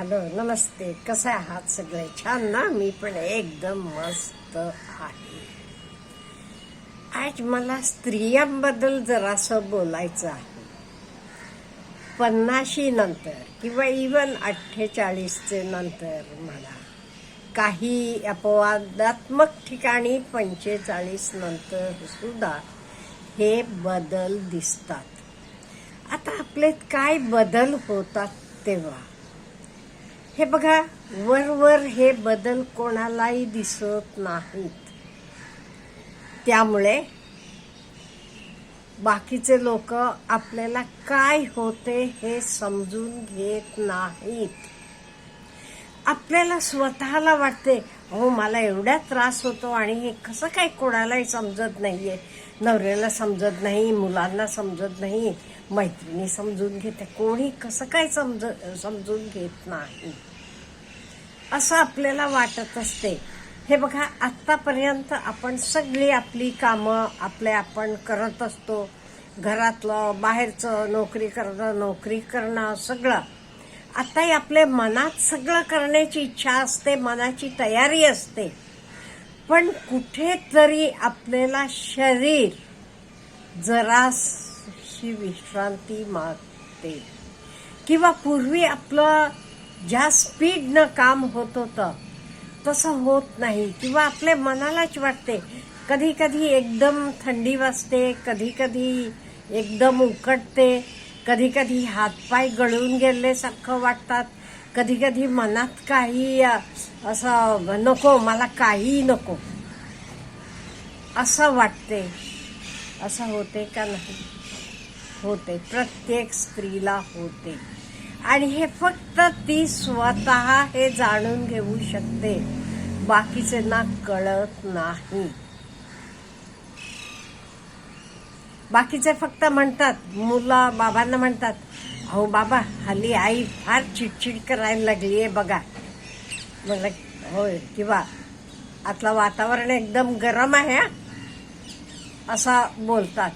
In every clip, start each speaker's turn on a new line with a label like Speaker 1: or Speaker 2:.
Speaker 1: Hello, नमस्ते. कसे आहात सगळे? छान ना? मी पण एकदम मस्त आहे. आज मला स्त्रियांबद्दल जरासं बोलायचं आहे. 50 नंतर किंवा इवन 48 नंतर म्हणा, काही अपवादात्मक ठिकाणी 45 नंतर सुद्धा हे बदल दिसतात. आता आपल्यात काय बदल होतात तेव्हा हे बघा, वरवर हे बदल कोणालाही दिसत नाहीत. त्यामुळे बाकीचे लोक आपल्याला काय होते हे समजून घेत नाहीत. आपल्याला स्वतःला वाटते, हो मला एवढा त्रास होतो आणि हे कसं काय कोणालाही समजत नाहीये. नवऱ्याला समजत नाही, मुलांना समजत नाही, मैत्रिणी समजून घेते, कोणी कसं काय समजून घेत नाही असं आपल्याला वाटत असते. हे बघा, आतापर्यंत आपण सगळी आपली कामं आपण करत असतो. घरातलं, बाहेरचं, नोकरी करणं सगळं. आताही आपल्या मनात सगळं करण्याची इच्छा असते, मनाची तयारी असते. पण कुठेतरी आपल्याला शरीर जराशी विश्रांती मागते. किंवा पूर्वी आपलं ज्या स्पीडनं काम होत होतं तसं होत नाही. किंवा आपल्या मनालाच वाटते, कधी कधी एकदम थंडी वाजते, कधी कधी एकदम उकडते, कधी कधी हातपाय गळून गेल्यासारखं वाटतात, कधी कधी मनात काही असं नको, मला काही नको असं वाटते. असं होते का नाही? होते, प्रत्येक स्त्रीला होते. आणि हे फक्त ती स्वतः हे जाणून घेऊ शकते, बाकीच्यांना कळत नाही. बाकीचे फक्त म्हणतात, मुलं बाबांना म्हणतात, अहो बाबा हल्ली आई फार चिडचिड करायला लागली आहे बघा. म्हणलं होय, किंवा आतलं वातावरण एकदम गरम आहे असं बोलतात.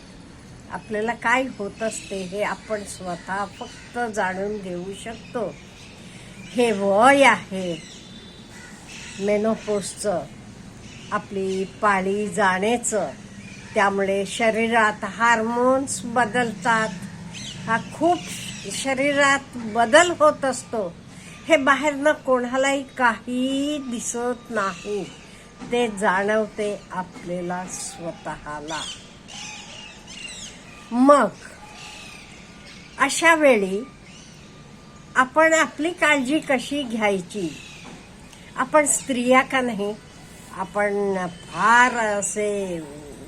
Speaker 1: आपल्याला काय होत असते हे आपण स्वतः फक्त जाणून घेऊ शकतो. हे वय आहे मेनोपॉजचं, आपली पाळी जाण्याचं. त्यामुळे शरीरात हार्मोन्स बदलतात. हा खूप शरीरात बदल होत असतो. हे बाहेरनं कोणालाही काही दिसत नाही, ते जाणवते आपल्याला स्वतःला. मग अशा वेळी आपण आपली काळजी कशी घ्यायची? आपण स्त्रिया का नाही, आपण फार असे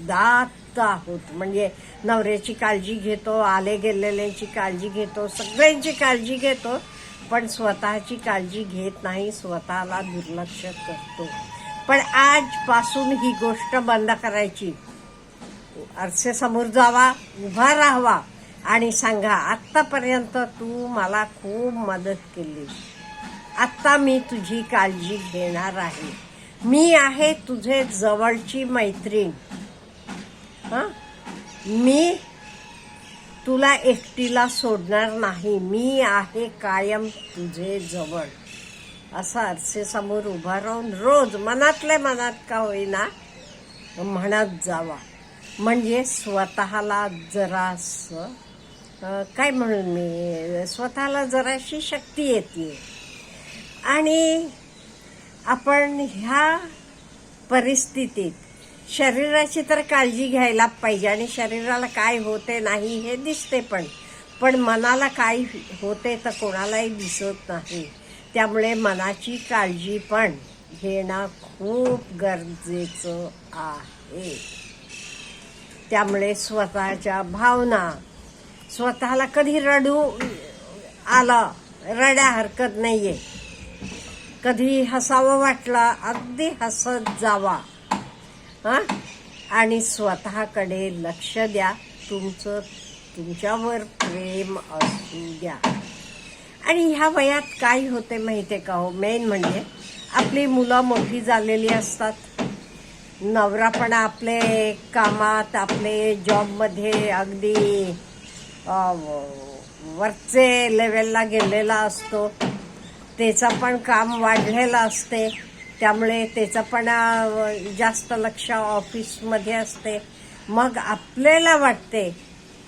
Speaker 1: दात आहोत. म्हणजे नवऱ्याची काळजी घेतो, आले गेलेल्यांची काळजी घेतो, सगळ्यांची काळजी घेतो, पण स्वतःची काळजी घेत नाही, स्वतःला दुर्लक्ष करतो. पण आजपासून ही गोष्ट बंद करायची. आरशासमोर जावा, उभा राहावा आणि सांगा, आत्तापर्यंत तू मला खूप मदत केली, आत्ता मी तुझी काळजी घेणार आहे. मी आहे तुझे जवळची मैत्रीण. मी तुला एकटीला सोडणार नाही, मी आहे कायम तुझे जवळ. असं आरशासमोर उभा राहून रोज मनातल्या मनात का होईना म्हणत जावा. म्हणजे स्वतःला जरासं काय म्हणून मी स्वतःला जराशी शक्ती येते. आणि आपण ह्या परिस्थितीत शरीराची तर काळजी घ्यायला पाहिजे. आणि शरीराला काय होते नाही हे दिसते, पण मनाला काय होते तर कोणालाही दिसत नाही. त्यामुळे मनाची काळजी पण घेणं खूप गरजेचं आहे. त्यामुळे स्वतःच्या भावना, स्वतःला कधी रडू आलं, रड्या हरकत नाहीये. कधी हसावं वाटलं, अगदी हसत जावा. आणि स्वतःकडे लक्ष द्या, तुमच्यावर प्रेम असू द्या. आणि ह्या वयात काय होते माहितीये का हो, मेन म्हणजे आपली मुलं मोठी झालेली असतात, नवरा पण आपले कामात, आपले जॉबमध्ये अगदी वरचे लेवलला गेलेला असतो. त्याचं पण काम वाढलेलं असते, त्यामुळे त्याचं पण जास्त लक्ष ऑफिसमध्ये असते. मग आपल्याला वाटते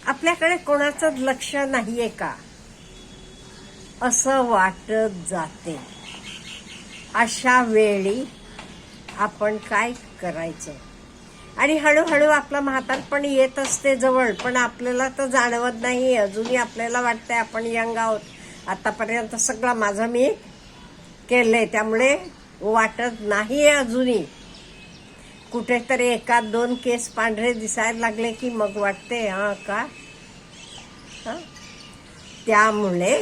Speaker 1: आपल्याकडे कोणाचंच लक्ष नाहीये का असं वाटत जाते. अशा वेळी आपण काय करायचं? आणि हळूहळू आपलं म्हातारपण येत असते जवळ, पण आपल्याला तर जाणवत नाही. अजूनही आपल्याला वाटतंय आपण यंग आहोत, आतापर्यंत सगळं माझं मी केलंय, त्यामुळे वाटत नाही अजूनही. कुठेतरी एकात दोन केस पांढरे दिसायला लागले की मग वाटते हा का. त्यामुळे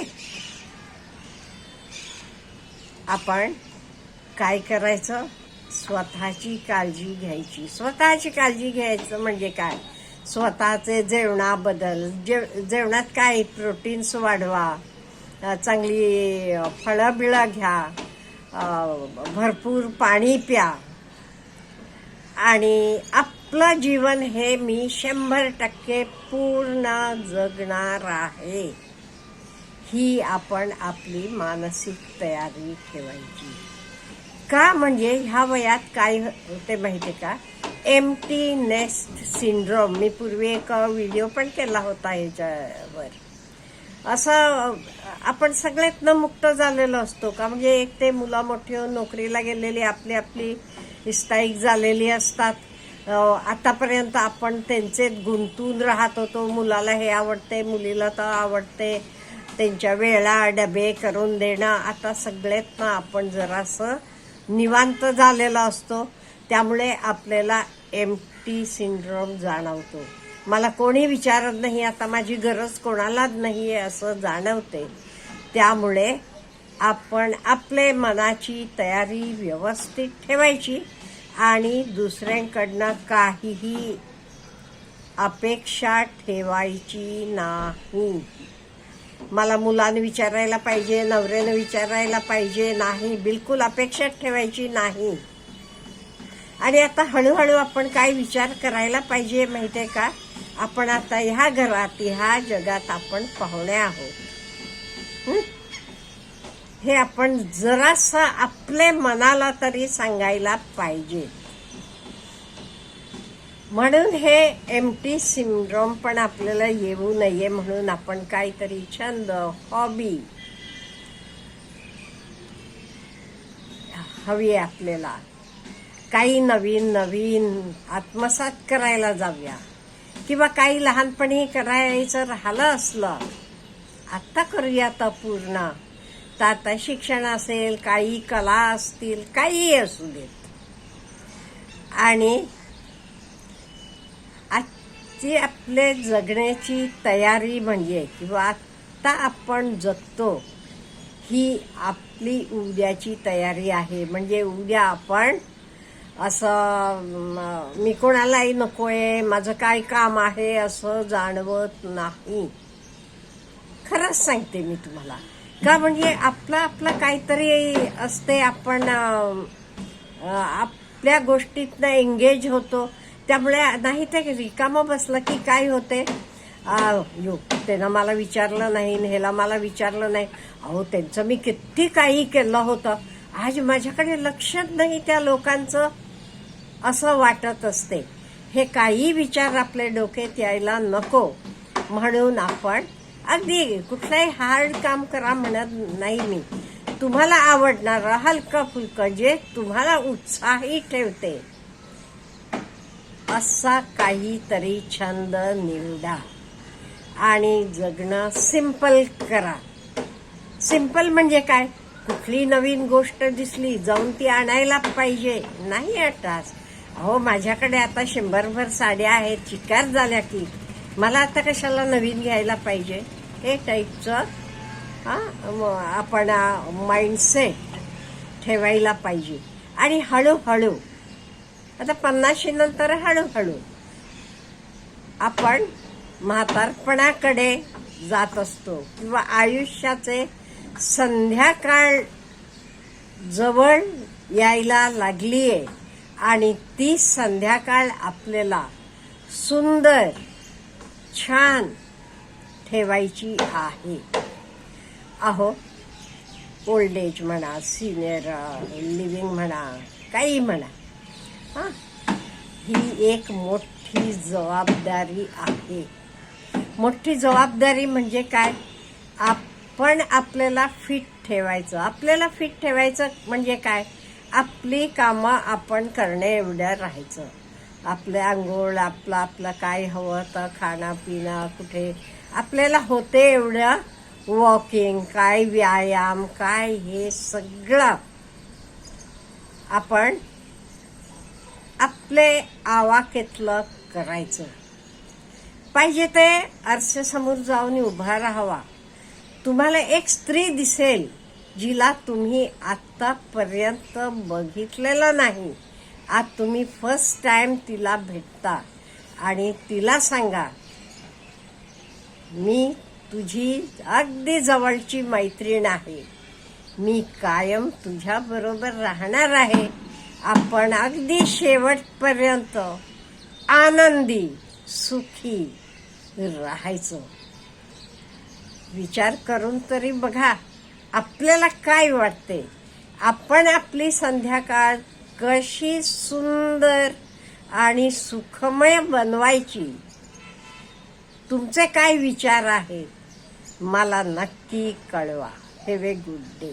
Speaker 1: आपण काय करायचं? स्वतःची काळजी घ्यायची. स्वतःची काळजी घ्यायचं म्हणजे काय? स्वतःचे जेवणाबद्दल, जेवणात काय प्रोटीन्स वाढवा, चांगली फळं बिळं घ्या, भरपूर पाणी प्या, आणि आपलं जीवन हे मी 100% पूर्ण जगणार आहे, ही आपण आपली मानसिक तयारी ठेवायची. का? म्हणजे ह्या वयात काय होते माहिती का? Empty nest syndrome. मी पूर्वी एक व्हिडिओ पण केला होता ह्याच्यावर. असं आपण सगळ्यातनं मुक्त झालेलो असतो का? म्हणजे एक ते मुलं मोठी होऊन नोकरीला गेलेली, आपली आपली स्थायिक झालेली असतात. आतापर्यंत आपण त्यांचेच गुंतून राहत होतो. मुलाला हे आवडते, मुलीला तर आवडते, त्यांच्या वेळा डबे करून देणं. आता सगळ्यातनं आपण जरासं निवांत झालेला असतो, त्यामुळे आपल्याला एम्प्टी सिंड्रोम जाणवतो. मला कोणी विचारत नाही, आता माझी गरज कोणालाच नाही आहे असं जाणवते. त्यामुळे आपण आपले मनाची तयारी व्यवस्थित ठेवायची आणि दुसऱ्यांकडनं काहीही अपेक्षा ठेवायची नाही. मला मुलाने विचारायला पाहिजे, नवऱ्याने विचारायला पाहिजे, नाही, बिलकुल अपेक्षा ठेवायची नाही. आणि आता हळूहळू आपण काय विचार करायला पाहिजे माहितीये का? आपण आता ह्या घरात, ह्या जगात आपण पाहुणे आहोत. हे आपण जरासं आपले मनाला तरी सांगायला पाहिजे. म्हणून हे एम्प्टी सिंड्रोम पण आपल्याला येऊ नये म्हणून आपण काहीतरी छंद, हॉबी हवी आपल्याला. काही नवीन नवीन आत्मसात करायला जाऊया, किंवा काही लहानपणी करायचं राहिलं असलं आता करूया. तर पूर्ण तर आता शिक्षण असेल, काही कला असतील, काही असू देत. आणि आजची आपले जगण्याची तयारी म्हणजे, किंवा आता आपण जगतो ही आपली उद्याची तयारी आहे. म्हणजे उद्या आपण असं मी कोणालाही नकोय, माझं काय काम आहे असं जाणवत नाही. खरंच सांगते मी तुम्हाला. का? म्हणजे आपलं काहीतरी असते, आपण आपल्या गोष्टीतनं एंगेज होतो. त्यामुळे नाही ते रिकामं बसलं की काय होते, त्यानं मला विचारलं नाही, ह्याला मला विचारलं नाही, अहो त्यांचं मी किती काही केलं होतं, आज माझ्याकडे लक्षच नाही त्या लोकांचं, असं वाटत असते. हे काही विचार आपल्या डोक्यात यायला नको म्हणून आपण अगदी कुठलंही हार्ड काम करा म्हणत नाही मी. तुम्हाला आवडणारं हलकं फुलकं, जे तुम्हाला उत्साही ठेवते असा काहीतरी छंद निवडा आणि जगणं सिंपल करा. सिंपल म्हणजे काय? कुठली नवीन गोष्ट दिसली जाऊन ती आणायला पाहिजे नाही. आताच अहो माझ्याकडे आता 100भर साड्या आहेत, चिकार झाल्या की मला आता कशाला नवीन घ्यायला पाहिजे, हे टाईपचं आपण माइंडसेट ठेवायला पाहिजे. आणि हळूहळू आता 50 नंतर हळूहळू आपण म्हातारपणाकडे जात असतो, किंवा आयुष्याचे संध्याकाळ जवळ यायला लागलीये आणि ती संध्याकाळ आपल्याला सुंदर छान ठेवायची आहे. अहो ओल्ड एज म्हणा, सिनियर लिव्हिंग म्हणा, काही म्हणा. हां, ही एक मोठी जबाबदारी आहे. मोठी जबाबदारी म्हणजे काय? आपण आपल्याला फिट ठेवायचं. आपल्याला फिट ठेवायचं म्हणजे काय? आपली कामं आपण करणे एवढं राहायचं. आपले आंघोळ, आपलं काय हवं तर खाणं पिणं, कुठे आपल्याला होते एवढं वॉकिंग, काय व्यायाम, काय हे सगळं आपण आपले आवाक्यातलं करायचं. पाहिजे ते आरशासमोर जाऊन उभा राहावा. तुम्हाला एक स्त्री दिसेल जिला तुम्ही आतापर्यंत बघितलेलं नाही. आज तुम्ही फर्स्ट टाइम तिला भेटता आणि तिला सांगा, मी तुझी अगदी जवळची मैत्रीण आहे, मी कायम तुझ्या बरोबर राहणार आहे. आपण अगदी शेवटपर्यंत आनंदी सुखी राहायचं. विचार करून तरी बघा, आपल्याला काय वाटते? आपण आपली संध्याकाळ कशी सुंदर आणि सुखमय बनवायची? तुमचे काय विचार आहेत? मला नक्की कळवा. Have a good day.